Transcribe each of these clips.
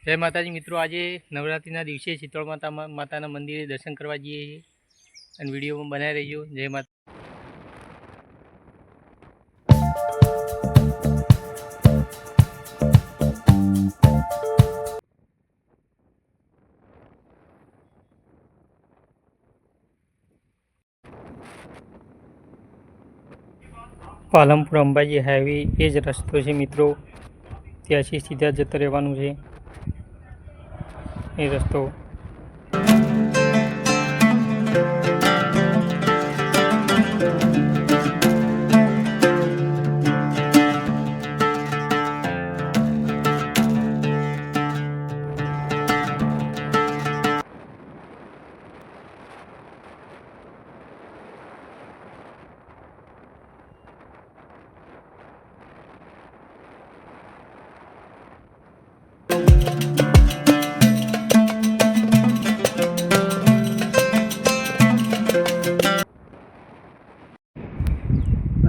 જય માતાજી મિત્રો, આજે નવરાત્રિના દિવસે શીતળ માતાના મંદિરે દર્શન કરવા જઈએ છીએ અને વિડીયોમાં બનાવી રહીજો. જય માતા. પાલનપુર અંબાજી હાઈવે એ જ રસ્તો છે મિત્રો. ત્યાંથી સીધા જતું રહેવાનું છે એ રસ્તો.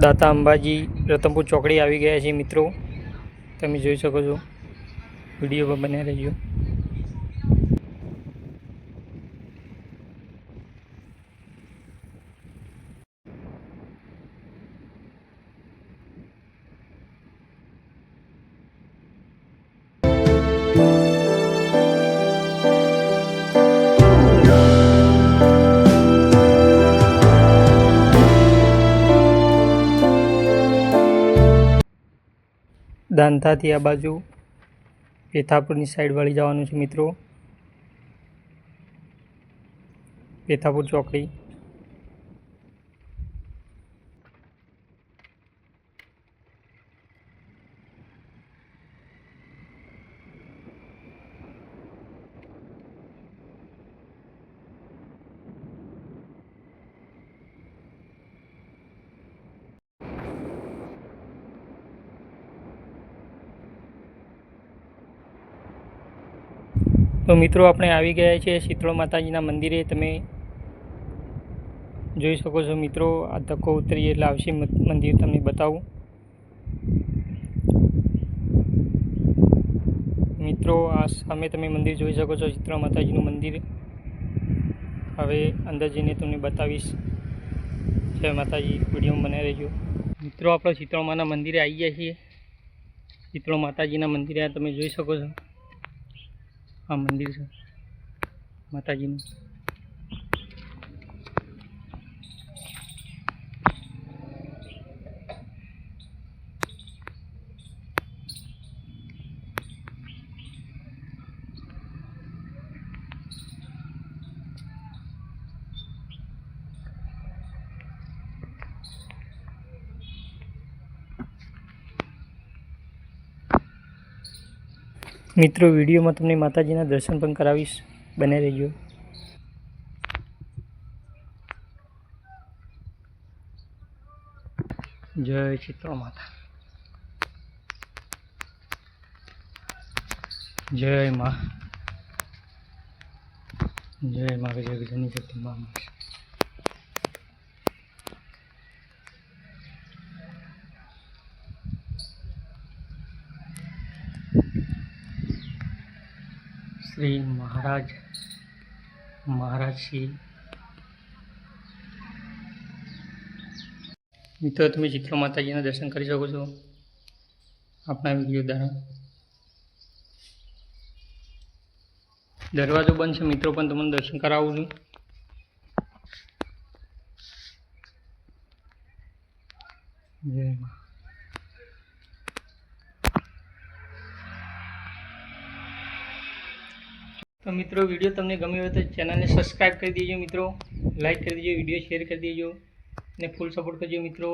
દાતા અંબાજી રતનપુર ચોકડી આવી ગયા છે મિત્રો. તમે જોઈ શકો છો. વિડીયો બનાવી રહેજો. દાંતાથી આ બાજુ પેથાપુરની સાઈડ વળી જવાનું છે મિત્રો. પેથાપુર ચોકડી. તો મિત્રો આપણે આવી ગયા છે શીતળ માતાજીના મંદિરે. તમે જોઈ શકો છો મિત્રો. આ ધક્કો ઉતરી એટલે આવશે મંદિર તમને બતાવું મિત્રો. આ સામે તમે મંદિર જોઈ શકો છો, શીતળ માતાજીનું મંદિર. હવે અંદર જઈને તમને બતાવીશ. જય માતાજી. વિડીયો બનાવી રહેજો મિત્રો. આપણે શીતળ માના મંદિરે આવી ગયા છીએ. શીતળ માતાજીના મંદિરે તમે જોઈ શકો છો. આ મંદિર છે માતાજીનું. મિત્રો વિડીયોમાં તમને માતાજીના દર્શન પણ કરાવીશ. બને રહેજો. જય શીતળ માતા. જય મા. જય મા ગજની શક્તિ મા. શ્રી મહારાજ શ્રી. મિત્રો તમે શીતળ માતાજીના દર્શન કરી શકો છો આપણા વિડીયો દ્વારા. દરવાજો બંધ છે મિત્રો, પણ તમને દર્શન કરાવું છું. જય મા. તો મિત્રો વિડીયો તમને ગમ્યો હોય તો ચેનલને સબસ્ક્રાઈબ કરી દેજો મિત્રો. લાઈક કરી દેજો, વિડીયો શેર કરી દેજો અને ફૂલ સપોર્ટ કરજો મિત્રો.